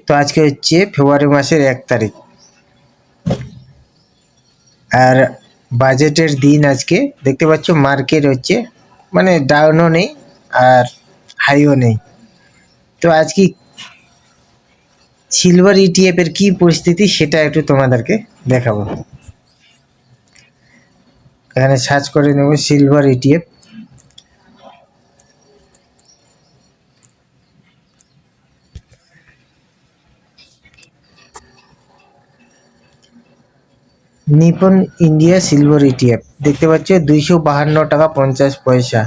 তো আজকে হচ্ছে ফেব্রুয়ারি মাসের 1 তারিখ, আর বাজেটের দিন আজকে। দেখতে পাচ্ছ মার্কেট হচ্ছে মানে ডাউনও নেই আর হাইও নেই। তো আজকে সিলভার ইটিএফ এর কি পরিস্থিতি সেটা একটু তোমাদেরকে দেখাবো। এখানে সার্চ করে নেব silver ETF. Nipon India silver ETF দেখতে পাচ্ছ 252 টাকা 50 পয়সা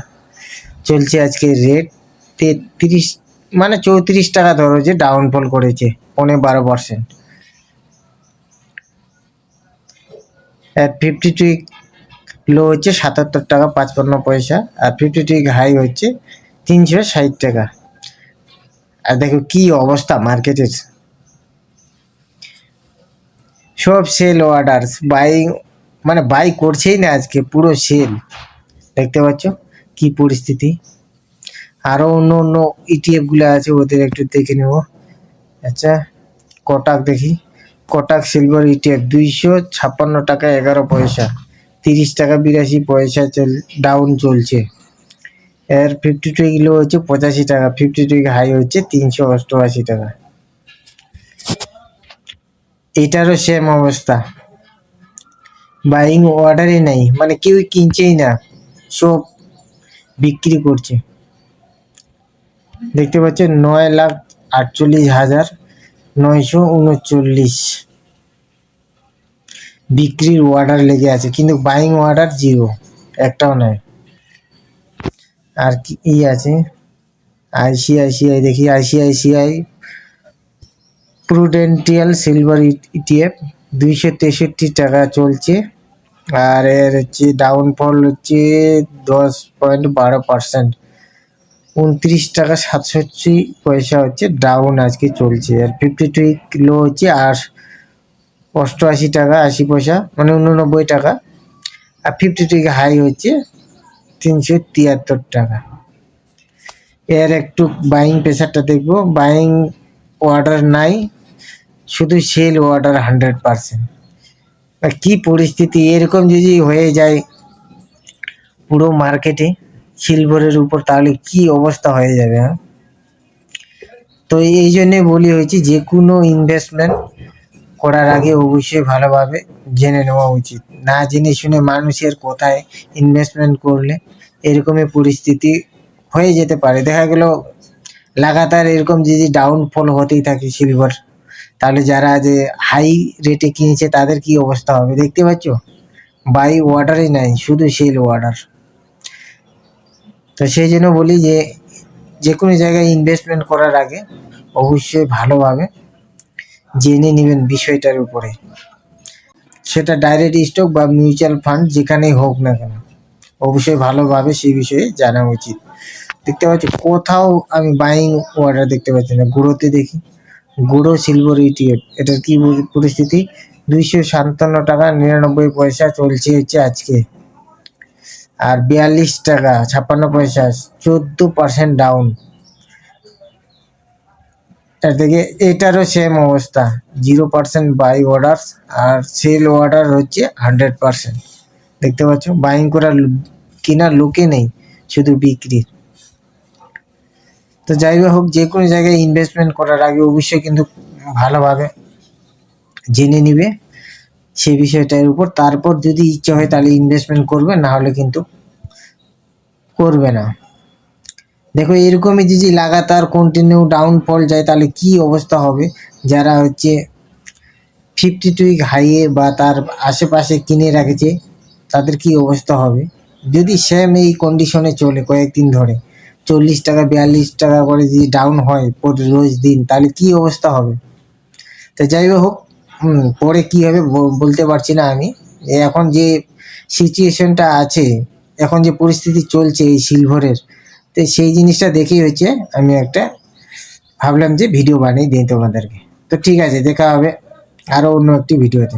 চলছে আজকে রেট। 33 মানে 34 টাকা ধরো যে ডাউনফল করেছে 12%। আর 52 লো হচ্ছে 77 টাকা 55 পয়সা, আর 52 হাই হচ্ছে 360 টাকা। আর দেখো কি অবস্থা মার্কেটের, সব সেল অর্ডার, বাইং মানে বাই করছেই না আজকে, পুরো সেল। দেখতে পাচ্ছ কি পরিস্থিতি। আরো অন্য অন্য ইটিএফ গুলো আছে, ওদের একটু দেখে নেব। আচ্ছা কোটাক দেখি, কোটাক সিলভার ইটিএফ 256 টাকা 11 পয়সা, 30 টাকা 82 পয়সা ডাউন চলছে। এর 52 কিলো হচ্ছে 85 টাকা, 52 হাই হচ্ছে 388 টাকা। এটারও সেম অবস্থা, বাইং অর্ডারই নেই, মানে কেউ কিনছেই না, সব বিক্রি করছে। দেখতে পাচ্ছেন 9,48,939 বিক্রির অর্ডার লেগে আছে, কিন্তু বাইং অর্ডার জিরো, একটাও নয়। আর কি আছে, আইসিআইসিআই দেখি, আইসিআইসিআই প্রুডেন্টিয়াল সিলভার ইটিএফ 263 টাকা চলছে, আর এর হচ্ছে ডাউনফল হচ্ছে 10.12%, 29 টাকা 67 পয়সা হচ্ছে ডাউন আজকে চলছে। আর 52 কিলো হচ্ছে 88 টাকা 80 পয়সা, মানে 89 টাকা। আর 52 হাই হচ্ছে 373 টাকা। এর একটু বাইং প্রেসারটা দেখবো, বাইং অর্ডার নাই, শুধু সেল অর্ডার 100%। কি পরিস্থিতি, এরকম যদি হয়ে যায় পুরো মার্কেটে সিলভারের উপর, তাহলে কি অবস্থা হয়ে যাবে। হ্যাঁ, তো এই জন্যে বলি হয়েছে যে কোনো ইনভেস্টমেন্ট করার আগে অবশ্যই ভালোভাবে জেনে নেওয়া উচিত। না জেনে শুনে মানুষের কথায় ইনভেস্টমেন্ট করলে এরকমই পরিস্থিতি হয়ে যেতে পারে। দেখা গেল লাগাতার এরকম যদি ডাউনফল হতেই থাকে সিলভার, তাহলে যারা যে হাই রেটে কিনেছে তাদের কি অবস্থা হবে। দেখতে পাচ্ছ বাই অর্ডারই নাই, শুধু সেল অর্ডার। তো সেই জন্য বলি যে কোনো জায়গায় ইনভেস্টমেন্ট করার আগে অবশ্যই ভালোভাবে জেনে নেবেন বিষয়টার উপরে, সেটা ডাইরেক্ট স্টক বা মিউচুয়াল ফান্ড যেখানেই হোক না কেন, অবশ্যই ভালোভাবে সেই বিষয়ে জানা উচিত। দেখতে পাচ্ছি কোথাও আমি বাইং অর্ডার দেখতে পাচ্ছি না। গুঁড়োতে দেখি, গুঁড়ো সিলভার ইটিএফ, এটার কি পরিস্থিতি, 257 টাকা 99 পয়সা চলছে হচ্ছে আজকে। আর 42 টাকা 56 পয়সা, 14% ডাউন। এদিকে এটারও সেম অবস্থা, 0% বাই অর্ডার, আর সেল অর্ডার হচ্ছে 100%। দেখতে পাচ্ছ বাইং করার কেনার লোকে নেই, শুধু বিক্রি। তো যাই হোক, যে কোনো জায়গায় ইনভেস্টমেন্ট করার আগে অবশ্যই কিন্তু ভালোভাবে জেনে নিবে সেই বিষয়টার উপর, তারপর যদি ইচ্ছা হয় তাহলে ইনভেস্টমেন্ট করবে, না হলে কিন্তু করবে না। দেখো এরকমই যদি লাগাতার কন্টিনিউ ডাউনফল যায় তাহলে কি অবস্থা হবে। যারা হচ্ছে 52 হাইয়ে বা তার আশেপাশে কিনে রাখেছে তাদের কি অবস্থা হবে। যদি সেম এই কন্ডিশনে চলে কয়েকদিন ধরে, 40 টাকা 42 টাকা করে যদি ডাউন হয় রোজ দিন, তাহলে কি অবস্থা হবে। তো যাই হোক, পরে কি হবে বলতে পারছি না আমি। এখন যে সিচুয়েশনটা আছে, এখন যে পরিস্থিতি চলছে এই সিলভারের, তো সেই জিনিসটা দেখেই হচ্ছে আমি একটা ভাবলাম যে ভিডিও বানিয়ে দিই তোমাদেরকে। তো ঠিক আছে, দেখা হবে আরও অন্য একটি ভিডিওতে।